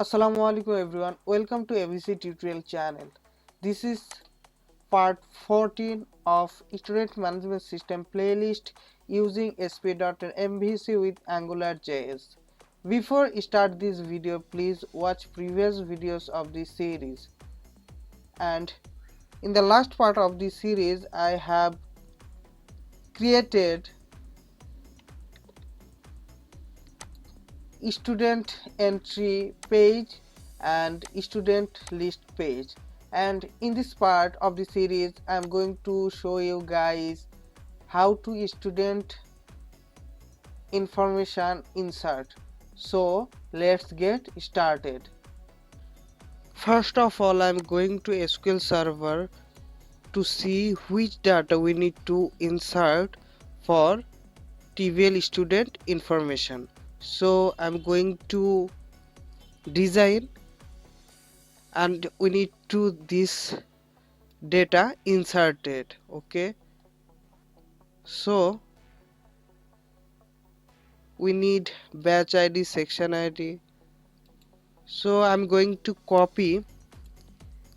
Assalamualaikum everyone, welcome to MVC tutorial channel. This is part 14 of student management system playlist using SP.NET MVC with AngularJS. Before start this video, please watch previous videos of this series. And in the last part of this series, I have created student entry page and student list page, and in this part of the series I am going to show you guys how to student information insert. So let's get started. First of all, I am going to SQL Server to see which data we need to insert for TVL student information. So I'm going to design and we need to this data inserted. Okay, so we need batch ID, section ID. So I'm going to copy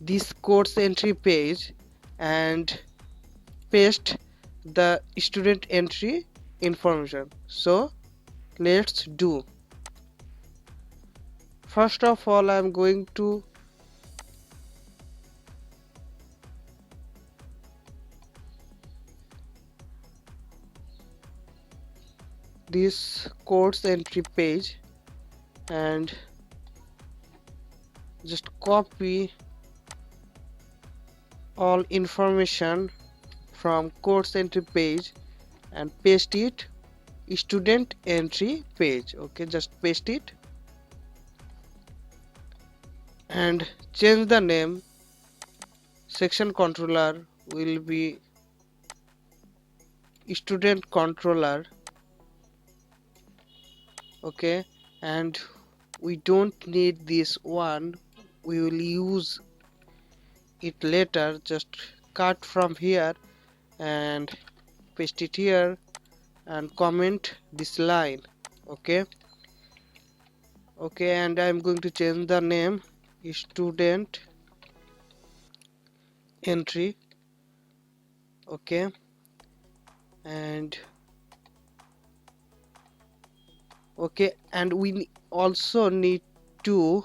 this course entry page and paste the student entry information. So let's do. First of all, I'm going to this course entry page and just copy all information from course entry page and paste it student entry page. Okay, just paste it and change the name. Section controller will be student controller. Okay, and we don't need this one, we will use it later. Just cut from here and paste it here and comment this line. Okay, and I'm going to change the name student entry. Okay, and we also need to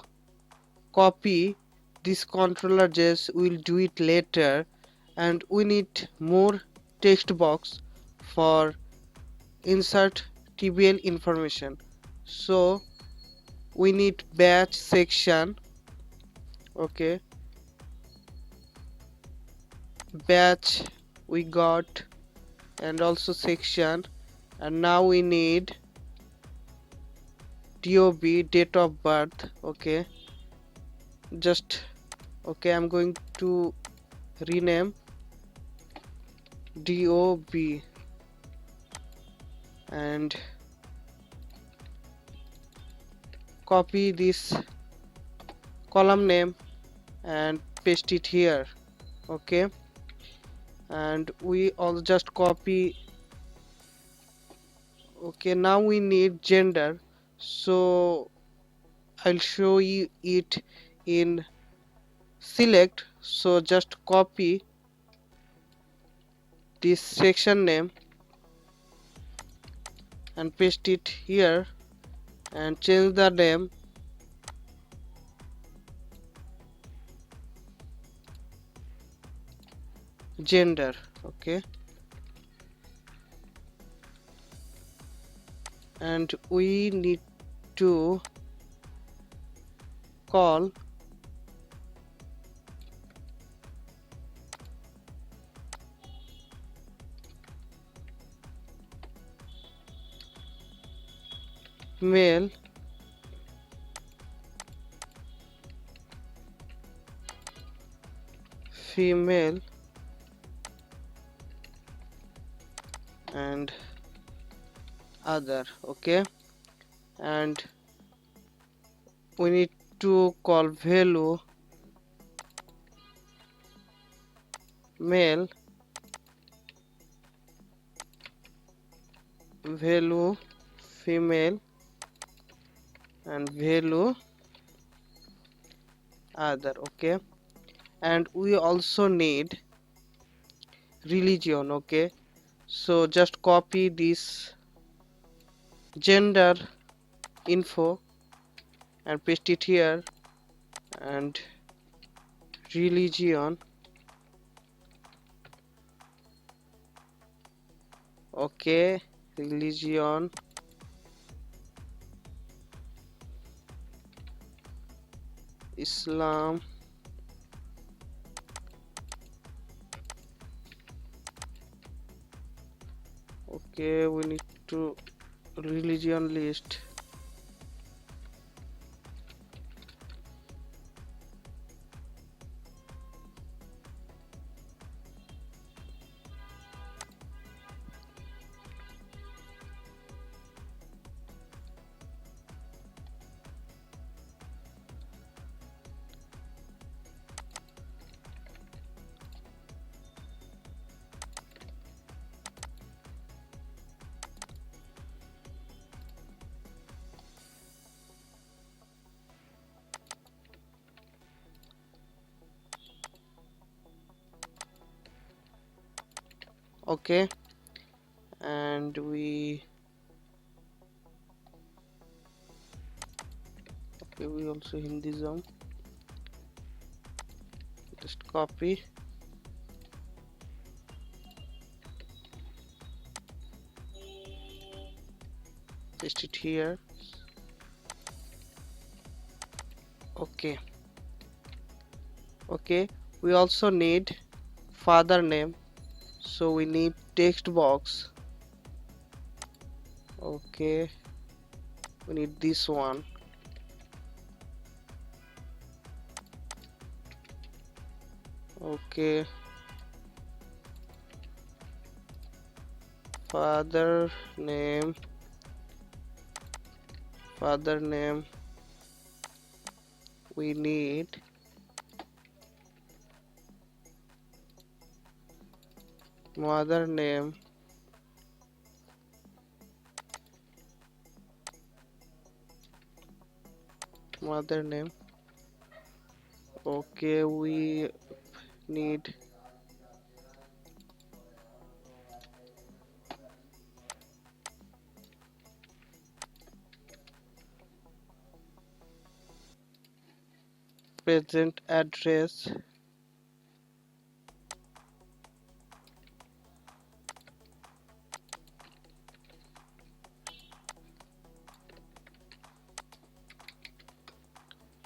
copy this controller JS. We'll do it later, and we need more text box for insert TBL information. So we need batch section. Okay, batch we got, and also section, and now we need DOB, date of birth. Okay, I'm going to rename DOB and copy this column name and paste it here. Okay, and we all just copy. Okay, now we need gender, so I'll show you it in select. So just copy this section name and paste it here and change the name gender. Okay, and we need to call male female and other. Okay, and we need to call value male, value female, and value other. Okay, and we also need religion. Okay, so just copy this gender info and paste it here, and religion. Okay, religion, Islam. Okay, we need to religion list. Okay, and we also Hindism. Just copy, paste it here. Okay, okay, we also need father name, so we need text box. Okay, we need this one. Okay, father name, we need mother name, okay, we need present address.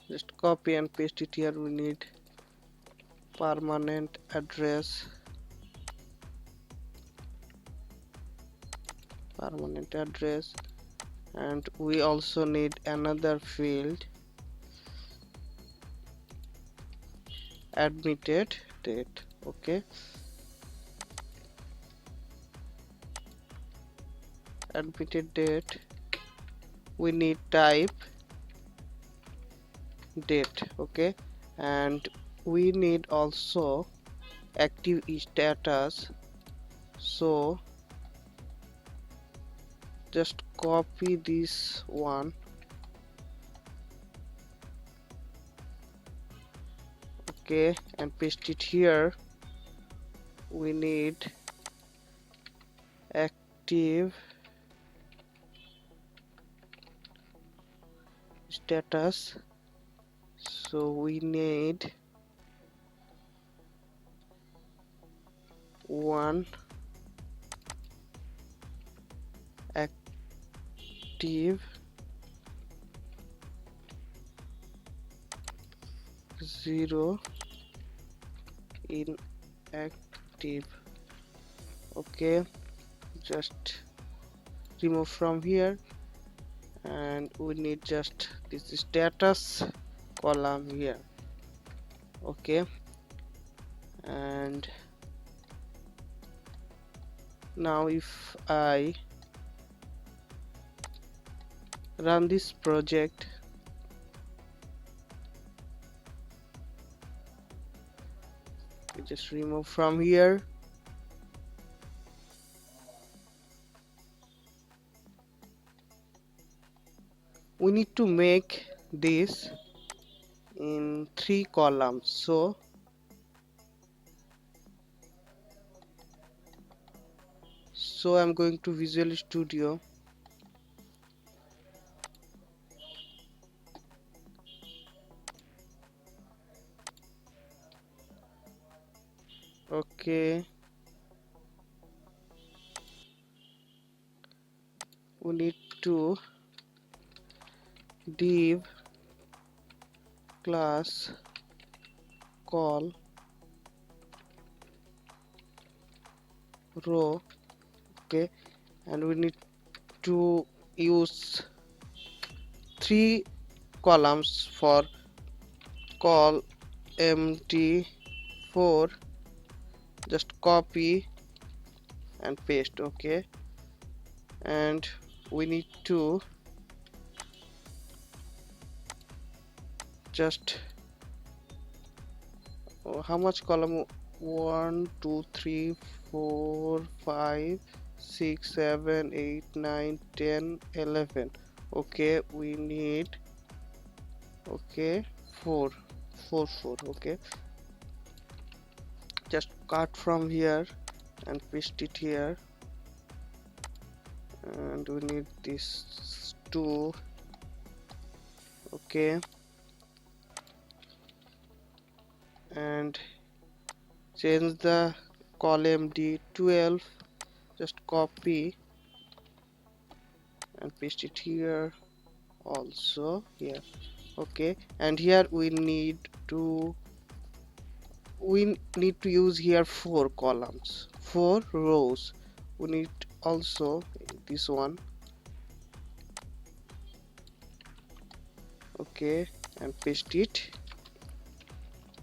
Just copy and paste it here. We need permanent address, and we also need another field, admitted date. Okay, admitted date, we need type date. Okay, and we need also active status, so just copy this one. Okay, and paste it here. We need active status, so we need one active, 0 inactive. Okay, just remove from here, and we need just this status column here. Okay, and now if I run this project, we just remove from here. We need to make this in 3 columns. So I'm going to Visual Studio. Okay, we need to div class call row. Okay, and we need to use 3 columns for call mt4. Just copy and paste. Okay, and we need to just how much column? 1 2 3 4 5 6 7 8 9 10 11. Okay, we need, okay, 4 4 4. Okay, just cut from here and paste it here, and we need this 2. Okay, and change the column D12. Just copy and paste it here, also here. Okay, and here we need to use here 4 columns, 4 rows. We need also this one. Okay, and paste it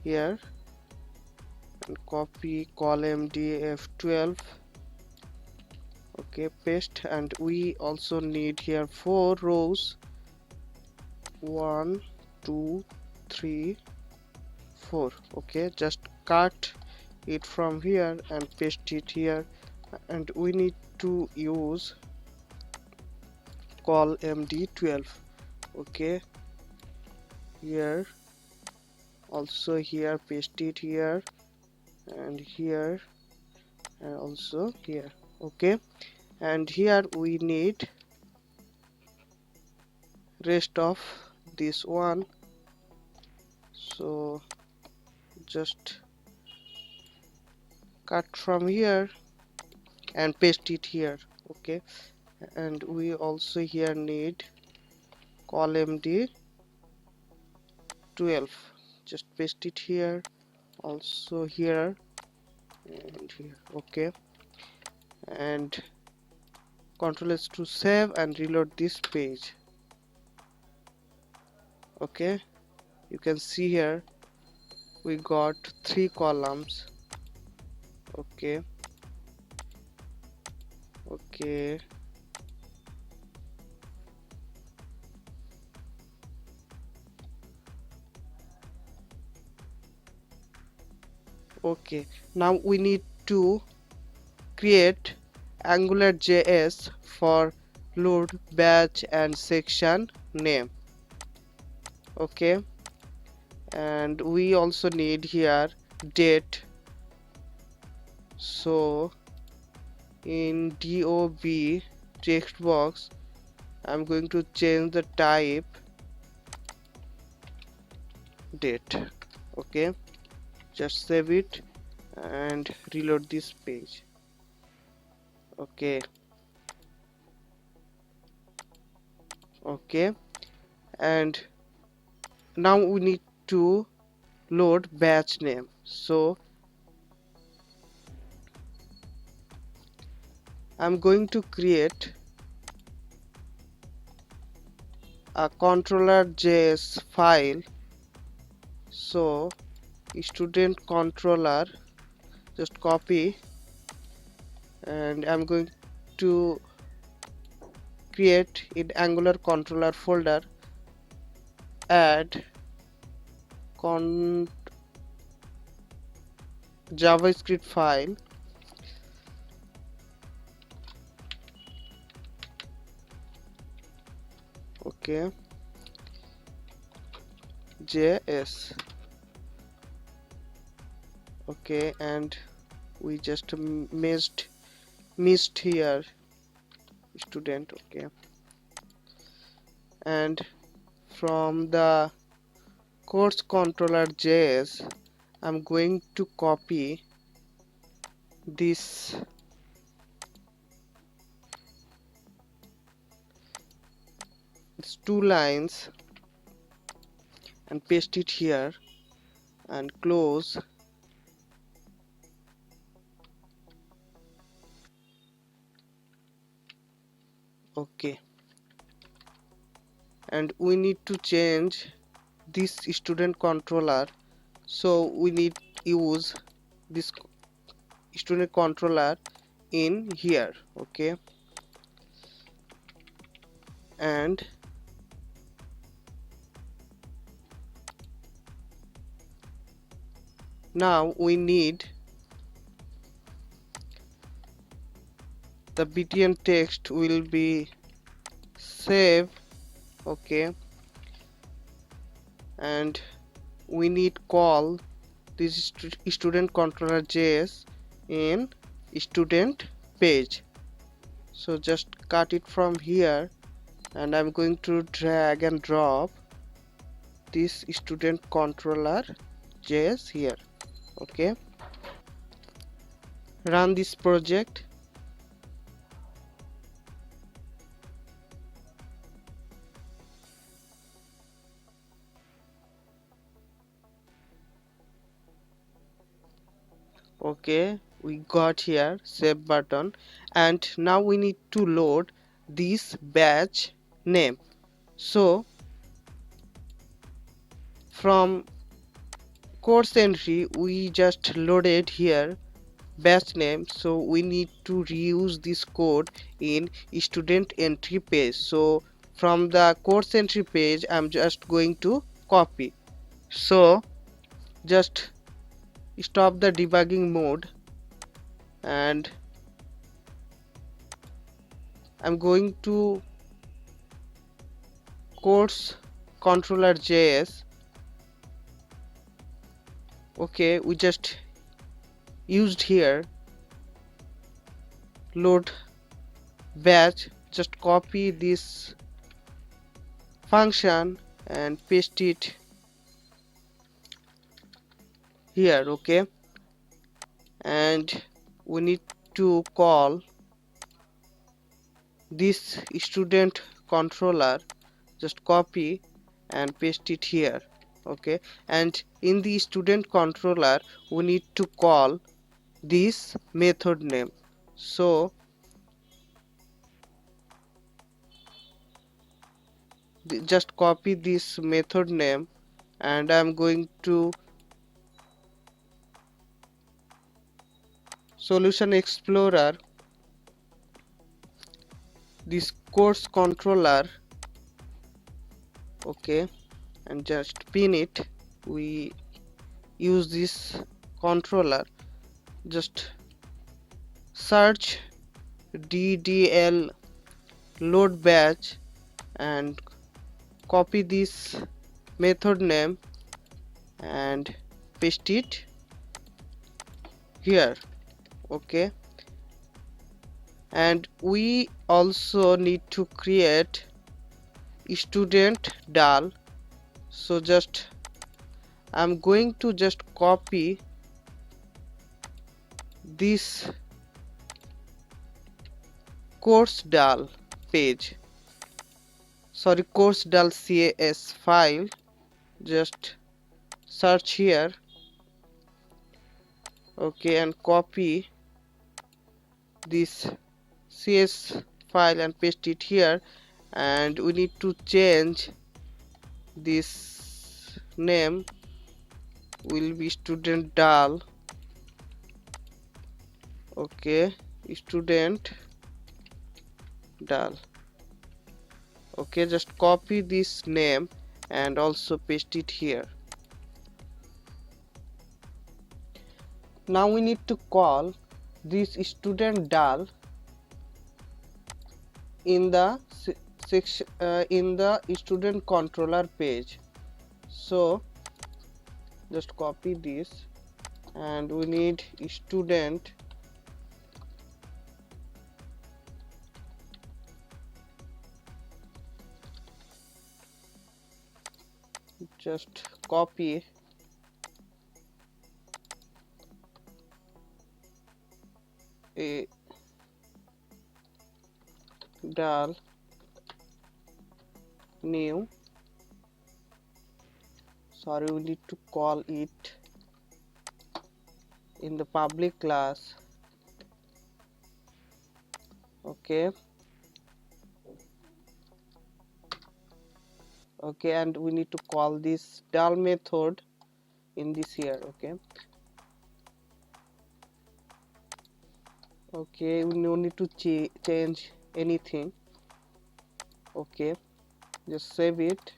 here and copy column df12. Okay, paste, and we also need here 4 rows, 1 2 3 4. Okay, just cut it from here and paste it here, and we need to use call md12. Okay, here, also here, paste it here and here and also here. Okay, and here we need rest of this one, so just cut from here and paste it here. Okay, and we also here need column D12. Just paste it here, also here and here. Okay, and Ctrl S to save and reload this page. Okay, you can see here we got 3 columns. Okay, okay, okay. Now we need to create AngularJS for load, batch and section name. Okay, and we also need here date. So in dob text box I'm going to change the type date. Okay, just save it and reload this page. Okay, okay, and now we need to load batch name. So I'm going to create a controller.js file. So student controller, just copy, and I'm going to create in Angular controller folder, add javascript file. Okay, JS. Okay, and we just missed here student. Okay, and from the course controller JS, I'm going to copy these two lines and paste it here and close. Okay, and we need to change this student controller, so we need use this student controller in here. Okay, and now we need the btn text will be save. Okay, and we need call this student controller JS in student page. So just cut it from here, and I'm going to drag and drop this student controller JS here. Okay, run this project. Okay, we got here save button, and now we need to load this batch name. So from course entry we just loaded here batch name, so we need to reuse this code in student entry page. So from the course entry page I'm just going to copy. So just stop the debugging mode, and I'm going to course controller JS. Okay, we just used here load batch. Just copy this function and paste it here. Okay, and we need to call this student controller. Just copy and paste it here. Okay, and in the student controller we need to call this method name. So just copy this method name, and I'm going to solution explorer, this course controller. Okay, and just pin it. We use this controller. Just search ddl load batch and copy this method name and paste it here. Okay, and we also need to create student dal. So just I'm going to just copy this course dal page, sorry, course dal cas file. Just search here. Okay, and copy this cs file and paste it here, and we need to change this name will be student dal. Okay, student dal. Okay, just copy this name and also paste it here. Now we need to call this student dal in the section in the student controller page. So just copy this, and we need student just copy a dal new, sorry, we need to call it in the public class. Okay, and we need to call this dal method in this here. Okay, we no need to change anything. Okay, just save it.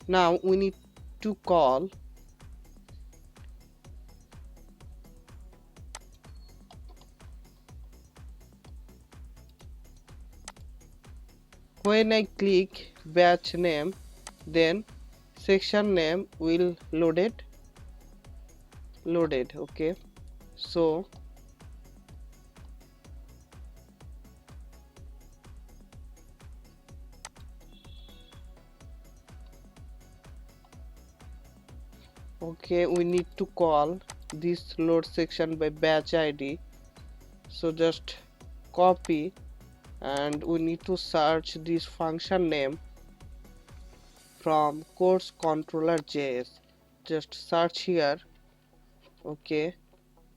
Now we need to call when I click batch name, then section name will loaded. Okay, so we need to call this load section by batch id. So just copy, and we need to search this function name from course controller JS. Just search here. Okay,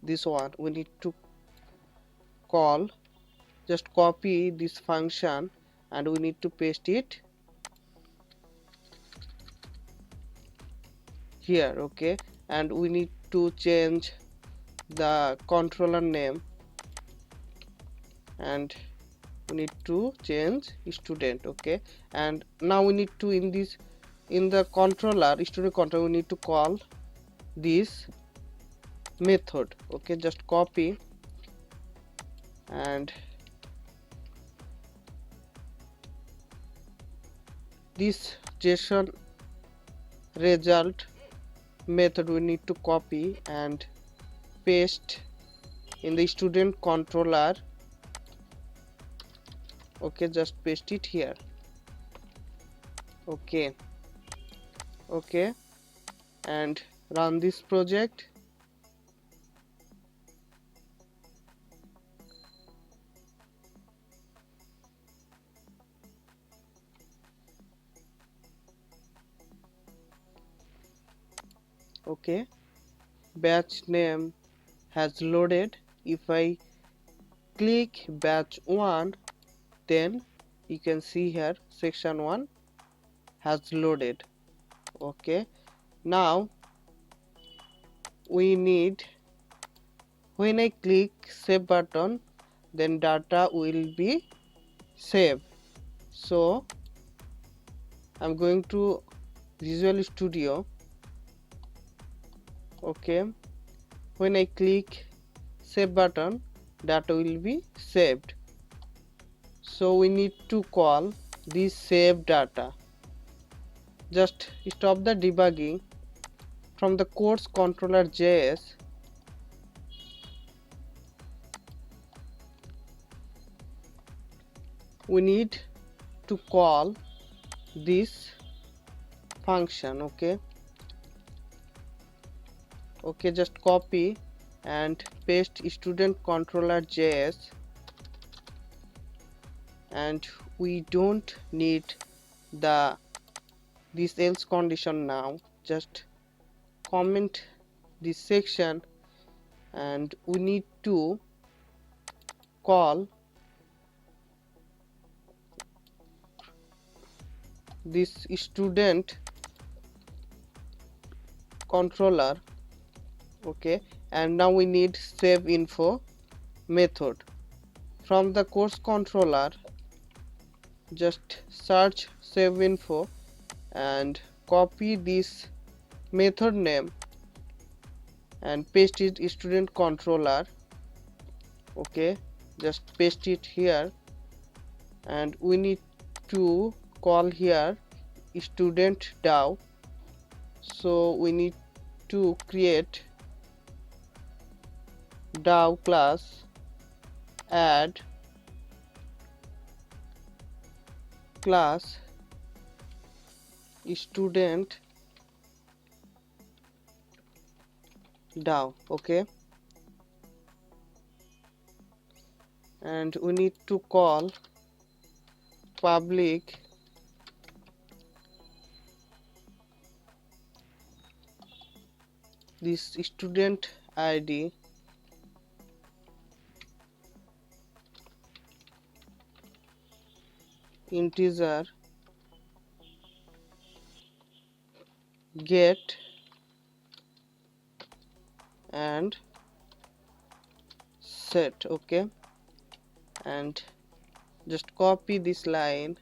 this one we need to call. Just copy this function, and we need to paste it here. Okay, and we need to change the controller name, and we need to change student. Okay, and now we need to in the controller, student controller, we need to call this method. Okay, just copy, and this JSON result method we need to copy and paste in the student controller. Okay, just paste it here. Okay, and run this project. Okay, batch name has loaded. If I click batch 1, then you can see here section 1 has loaded. Okay, now we need, when I click save button, then data will be saved. So I'm going to Visual Studio. Okay, when I click save button, data will be saved. So we need to call this save data. Just stop the debugging. From the course controller JS, we need to call this function. Okay, just copy and paste student controller JS, and we don't need this else condition now. Just comment this section, and we need to call this student controller. Okay, and now we need save info method. From the course controller, just search save info and copy this method name and paste it student controller. Okay, just paste it here. and we need to call here student DAO. So we need to create DAO class, add class student DAO. Okay, and we need to call public this student ID integer get and set. Okay, and just copy this line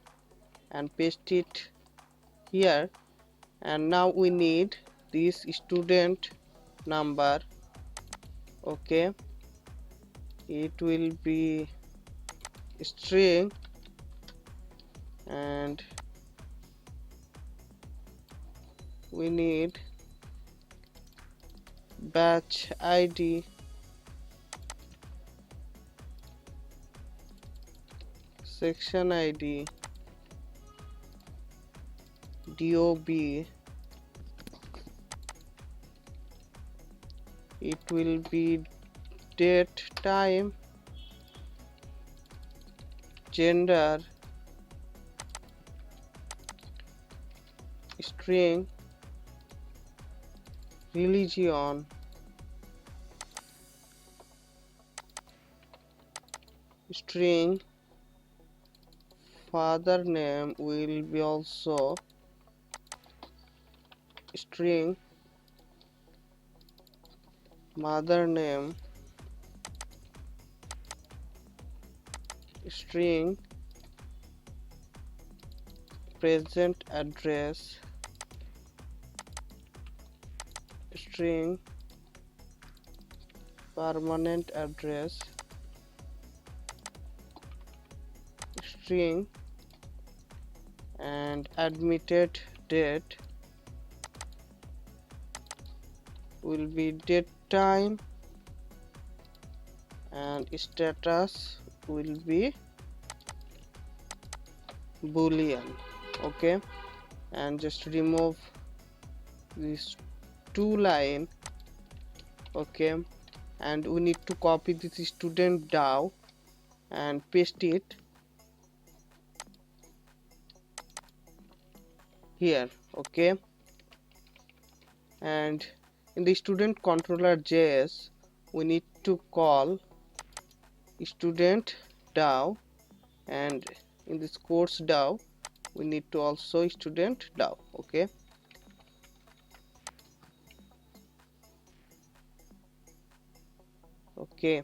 and paste it here. And now we need this student number. Okay, it will be string, and we need batch ID, section ID, DOB. It will be date, time, gender, string, religion, string, father name will be also string, mother name string, present address string, permanent address string, and admitted date will be date, time, and status will be boolean. Okay, and just remove this two line. Okay, and we need to copy this student DAO and paste it here. Okay, and in the student controller JS we need to call student DAO, and in this course DAO we need to also student DAO. Okay, okay,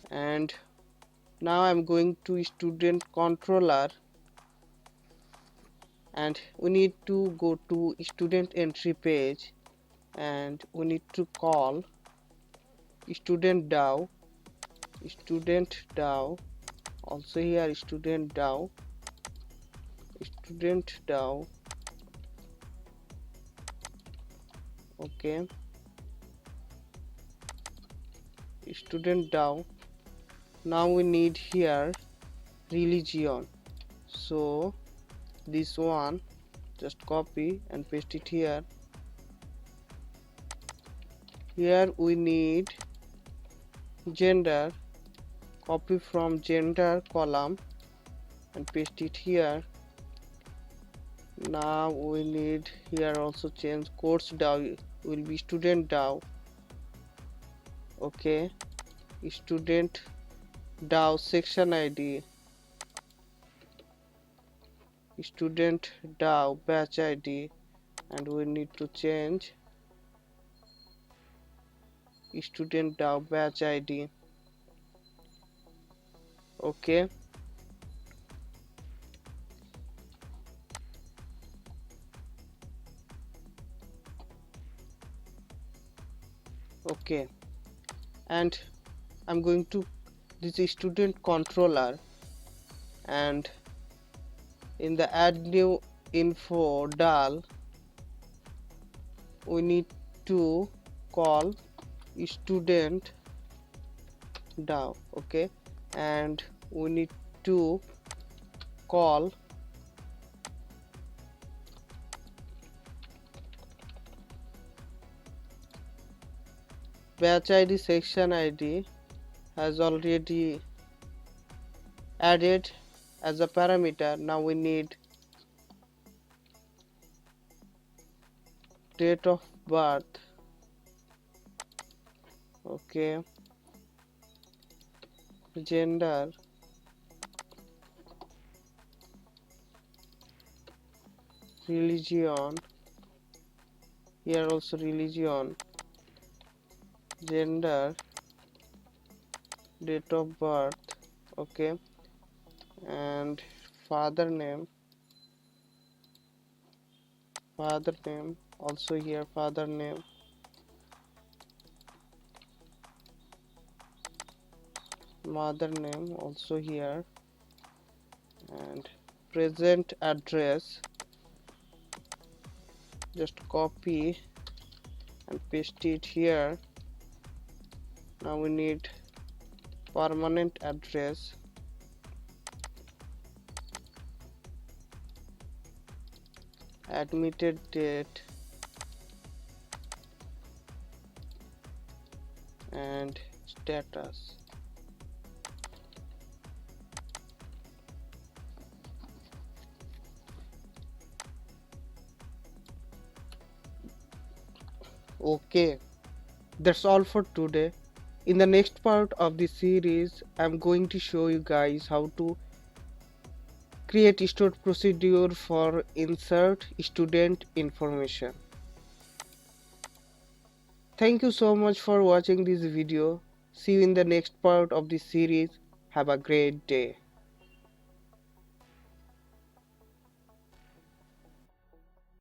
and now I'm going to student controller, and we need to go to student entry page, and we need to call student DAO, also here student DAO, okay, student DAO. Now we need here religion, so this one just copy and paste it here. Here we need gender, copy from gender column and paste it here. Now we need here also change course DAO will be student DAO. Okay, student DAO section ID, student DAO batch ID, and we need to change student DAO batch ID. Okay, okay, and I'm going to this student controller, and in the add new info dal we need to call student down. Okay, and we need to call batch id section id has already added as a parameter. Now we need date of birth. Okay, gender, religion, here also religion, gender, date of birth. Okay, and father name also here, father name, mother name also here, and present address, just copy and paste it here. Now we need permanent address, admitted date, and status. Okay, that's all for today. In the next part of the series, I'm going to show you guys how to create stored procedure for insert student information. Thank you so much for watching this video. See you in the next part of this series. Have a great day.